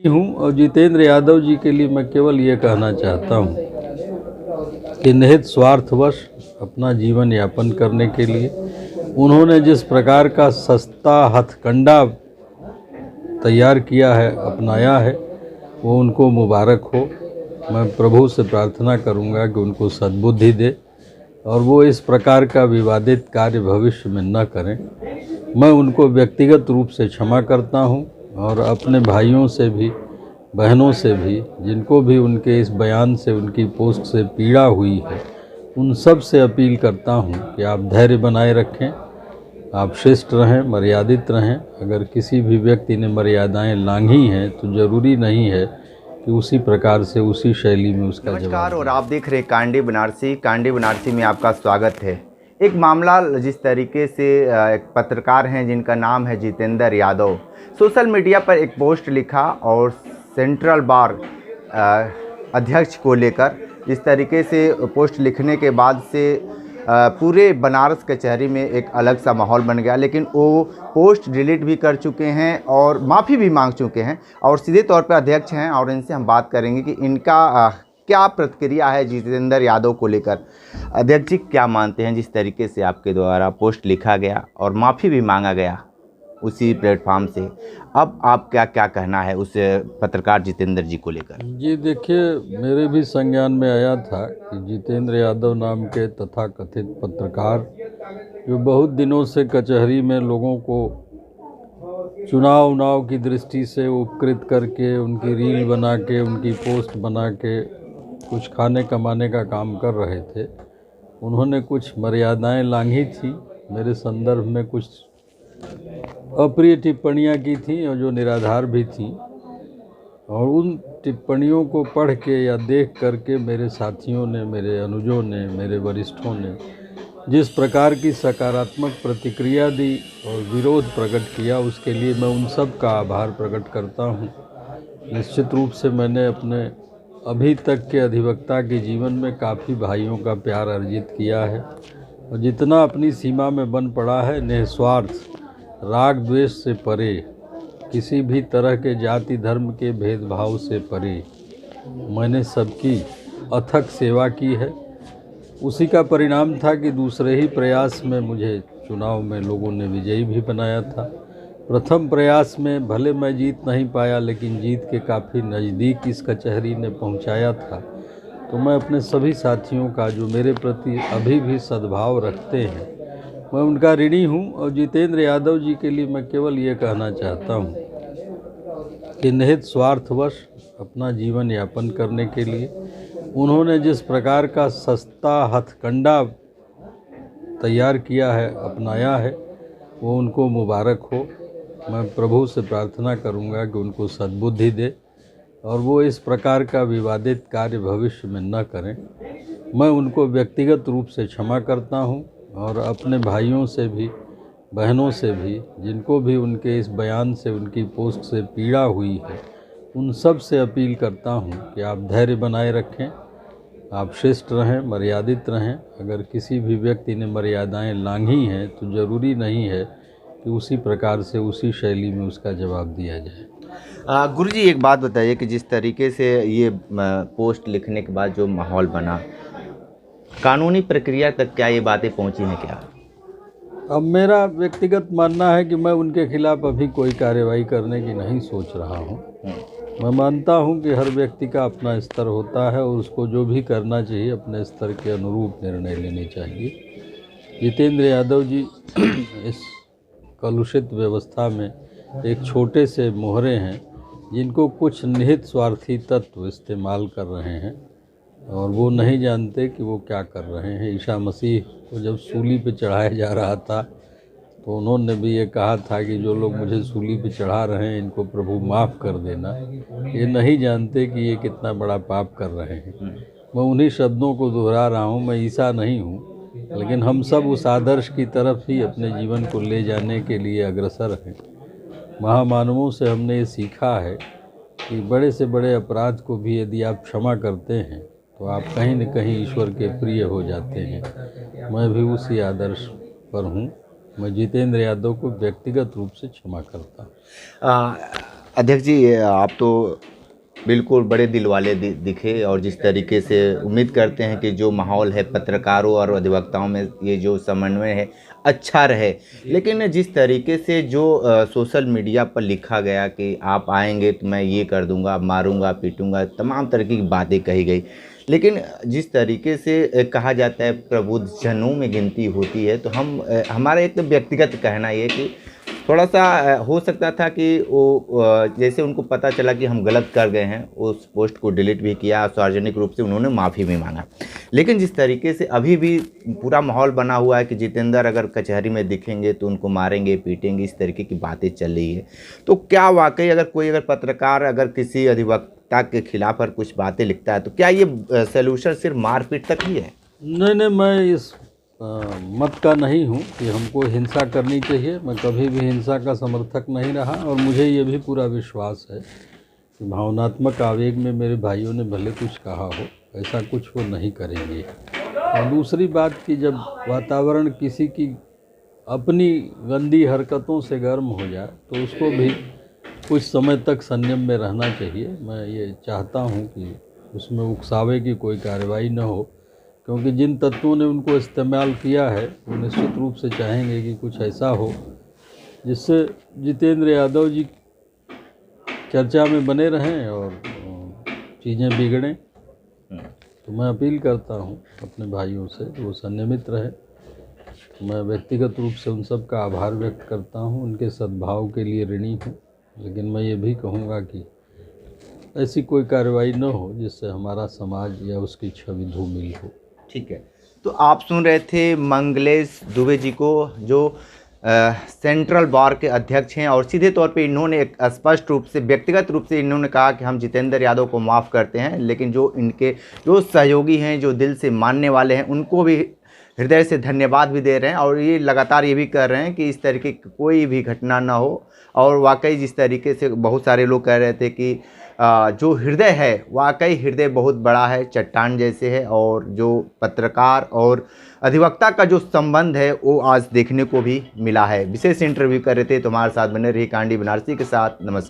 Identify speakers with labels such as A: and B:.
A: हूँ और जितेंद्र यादव जी के लिए मैं केवल ये कहना चाहता हूँ कि निहित स्वार्थवश अपना जीवन यापन करने के लिए उन्होंने जिस प्रकार का सस्ता हथकंडा तैयार किया है, अपनाया है, वो उनको मुबारक हो। मैं प्रभु से प्रार्थना करूंगा कि उनको सद्बुद्धि दे और वो इस प्रकार का विवादित कार्य भविष्य में न करें। मैं उनको व्यक्तिगत रूप से क्षमा करता हूं और अपने भाइयों से भी, बहनों से भी, जिनको भी उनके इस बयान से, उनकी पोस्ट से पीड़ा हुई है, उन सब से अपील करता हूं कि आप धैर्य बनाए रखें, आप शिष्ट रहें, मर्यादित रहें। अगर किसी भी व्यक्ति ने मर्यादाएं लांघी हैं तो ज़रूरी नहीं है कि उसी प्रकार से, उसी शैली में उसका जवाब।
B: नमस्कार, और आप देख रहे हैं कांडी बनारसी। कांडी बनारसी में आपका स्वागत है। एक मामला जिस तरीके से एक पत्रकार हैं जिनका नाम है जितेंद्र यादव, सोशल मीडिया पर एक पोस्ट लिखा और सेंट्रल बार अध्यक्ष को लेकर जिस तरीके से पोस्ट लिखने के बाद से पूरे बनारस कचहरी में एक अलग सा माहौल बन गया। लेकिन वो पोस्ट डिलीट भी कर चुके हैं और माफ़ी भी मांग चुके हैं और सीधे तौर पर अध्यक्ष हैं और इनसे हम बात करेंगे कि इनका क्या प्रतिक्रिया है जितेंद्र यादव को लेकर। अध्यक्ष जी, क्या मानते हैं जिस तरीके से आपके द्वारा पोस्ट लिखा गया और माफ़ी भी मांगा गया उसी प्लेटफॉर्म से, अब आप क्या क्या कहना है उस पत्रकार जितेंद्र जी को लेकर?
A: जी देखिए, मेरे भी संज्ञान में आया था कि जितेंद्र यादव नाम के तथाकथित पत्रकार, जो बहुत दिनों से कचहरी में लोगों को चुनाव की दृष्टि से उपकृत करके, उनकी रील बना के, उनकी पोस्ट बना के कुछ खाने कमाने का काम कर रहे थे, उन्होंने कुछ मर्यादाएं लांघी थी, मेरे संदर्भ में कुछ अप्रिय टिप्पणियां की थी और जो निराधार भी थी। और उन टिप्पणियों को पढ़ के या देख करके मेरे साथियों ने, मेरे अनुजों ने, मेरे वरिष्ठों ने जिस प्रकार की सकारात्मक प्रतिक्रिया दी और विरोध प्रकट किया, उसके लिए मैं उन सब का आभार प्रकट करता हूं। निश्चित रूप से मैंने अपने अभी तक के अधिवक्ता के जीवन में काफ़ी भाइयों का प्यार अर्जित किया है और जितना अपनी सीमा में बन पड़ा है, निस्वार्थ, राग द्वेष से परे, किसी भी तरह के जाति धर्म के भेदभाव से परे मैंने सबकी अथक सेवा की है। उसी का परिणाम था कि दूसरे ही प्रयास में मुझे चुनाव में लोगों ने विजयी भी बनाया था। प्रथम प्रयास में भले मैं जीत नहीं पाया, लेकिन जीत के काफ़ी नज़दीक इस कचहरी ने पहुंचाया था। तो मैं अपने सभी साथियों का, जो मेरे प्रति अभी भी सद्भाव रखते हैं, मैं उनका ऋणी हूं। और जितेंद्र यादव जी के लिए मैं केवल ये कहना चाहता हूं कि निहित स्वार्थवश अपना जीवन यापन करने के लिए उन्होंने जिस प्रकार का सस्ता हथकंडा तैयार किया है, अपनाया है, वो उनको मुबारक हो। मैं प्रभु से प्रार्थना करूंगा कि उनको सद्बुद्धि दे और वो इस प्रकार का विवादित कार्य भविष्य में न करें। मैं उनको व्यक्तिगत रूप से क्षमा करता हूं और अपने भाइयों से भी, बहनों से भी, जिनको भी उनके इस बयान से, उनकी पोस्ट से पीड़ा हुई है, उन सब से अपील करता हूं कि आप धैर्य बनाए रखें, आप शिष्ट रहें, मर्यादित रहें। अगर किसी भी व्यक्ति ने मर्यादाएं लांघी हैं तो ज़रूरी नहीं है कि उसी प्रकार से, उसी शैली में उसका जवाब दिया जाए।
B: गुरुजी, एक बात बताइए कि जिस तरीके से ये पोस्ट लिखने के बाद जो माहौल बना, कानूनी प्रक्रिया तक क्या ये बातें पहुंची हैं क्या?
A: अब मेरा व्यक्तिगत मानना है कि मैं उनके खिलाफ अभी कोई कार्रवाई करने की नहीं सोच रहा हूं। मैं मानता हूं कि हर व्यक्ति का अपना स्तर होता है और उसको जो भी करना चाहिए अपने स्तर के अनुरूप निर्णय लेने चाहिए। जितेंद्र यादव जी इस कलुषित व्यवस्था में एक छोटे से मोहरे हैं, जिनको कुछ निहित स्वार्थी तत्व इस्तेमाल कर रहे हैं और वो नहीं जानते कि वो क्या कर रहे हैं। ईसा मसीह को जब सूली पे चढ़ाया जा रहा था तो उन्होंने भी ये कहा था कि जो लोग मुझे सूली पे चढ़ा रहे हैं, इनको प्रभु माफ़ कर देना। ये नहीं जानते कि ये कितना बड़ा पाप कर रहे हैं। मैं उन्हीं शब्दों को दोहरा रहा हूँ। मैं ईसा नहीं हूँ, लेकिन हम सब उस आदर्श की तरफ ही अपने जीवन को ले जाने के लिए अग्रसर हैं। महामानवों से हमने ये सीखा है कि बड़े से बड़े अपराध को भी यदि आप क्षमा करते हैं तो आप कहीं न कहीं ईश्वर के प्रिय हो जाते हैं। मैं भी उसी आदर्श पर हूँ। मैं जितेंद्र यादव को व्यक्तिगत रूप से क्षमा करता हूँ।
B: अध्यक्ष जी, आप तो बिल्कुल बड़े दिल वाले दिखे, और जिस तरीके से उम्मीद करते हैं कि जो माहौल है पत्रकारों और अधिवक्ताओं में ये जो समन्वय है अच्छा रहे। लेकिन जिस तरीके से जो सोशल मीडिया पर लिखा गया कि आप आएंगे तो मैं ये कर दूंगा, मारूंगा, पीटूंगा, तमाम तरह की बातें कही गई। लेकिन जिस तरीके से कहा जाता है प्रबुद्ध जनों में गिनती होती है, तो हमारा एक व्यक्तिगत कहना ये कि थोड़ा सा हो सकता था कि वो जैसे उनको पता चला कि हम गलत कर गए हैं, उस पोस्ट को डिलीट भी किया, सार्वजनिक रूप से उन्होंने माफ़ी भी मांगा। लेकिन जिस तरीके से अभी भी पूरा माहौल बना हुआ है कि जितेंद्र अगर कचहरी में दिखेंगे तो उनको मारेंगे, पीटेंगे, इस तरीके की बातें चल रही है, तो क्या वाकई अगर पत्रकार अगर किसी अधिवक्ता के खिलाफ अगर कुछ बातें लिखता है तो क्या ये सलूशन सिर्फ मारपीट तक ही है?
A: नहीं, मैं इस मत का नहीं हूँ कि हमको हिंसा करनी चाहिए। मैं कभी भी हिंसा का समर्थक नहीं रहा, और मुझे ये भी पूरा विश्वास है कि भावनात्मक आवेग में मेरे भाइयों ने भले कुछ कहा हो, ऐसा कुछ वो नहीं करेंगे। और दूसरी बात कि जब वातावरण किसी की अपनी गंदी हरकतों से गर्म हो जाए तो उसको भी कुछ समय तक संयम में रहना चाहिए। मैं ये चाहता हूँ कि उसमें उकसावे की कोई कार्रवाई न हो, क्योंकि जिन तत्वों ने उनको इस्तेमाल किया है वो निश्चित रूप से चाहेंगे कि कुछ ऐसा हो जिससे जितेंद्र यादव जी चर्चा में बने रहें और चीज़ें बिगड़ें। तो मैं अपील करता हूँ अपने भाइयों से कि वो संयमित रहे। मैं व्यक्तिगत रूप से उन सब का आभार व्यक्त करता हूँ, उनके सद्भाव के लिए ऋणी हूँ। लेकिन मैं ये भी कहूँगा कि ऐसी कोई कार्रवाई न हो जिससे हमारा समाज या उसकी छवि धूमिल हो।
B: ठीक है, तो आप सुन रहे थे मंगलेश दुबे जी को, जो सेंट्रल बार के अध्यक्ष हैं, और सीधे तौर पे इन्होंने एक स्पष्ट रूप से व्यक्तिगत रूप से इन्होंने कहा कि हम जितेंद्र यादव को माफ़ करते हैं, लेकिन जो इनके जो सहयोगी हैं, जो दिल से मानने वाले हैं, उनको भी हृदय से धन्यवाद भी दे रहे हैं, और ये लगातार ये भी कर रहे हैं कि इस तरीके की कोई भी घटना ना हो। और वाकई जिस तरीके से बहुत सारे लोग कह रहे थे कि जो हृदय है, वाकई हृदय बहुत बड़ा है, चट्टान जैसे है, और जो पत्रकार और अधिवक्ता का जो संबंध है वो आज देखने को भी मिला है। विशेष इंटरव्यू कर रहे थे, तो हमारे साथ बने रही कांडी बनारसी के साथ। नमस्कार।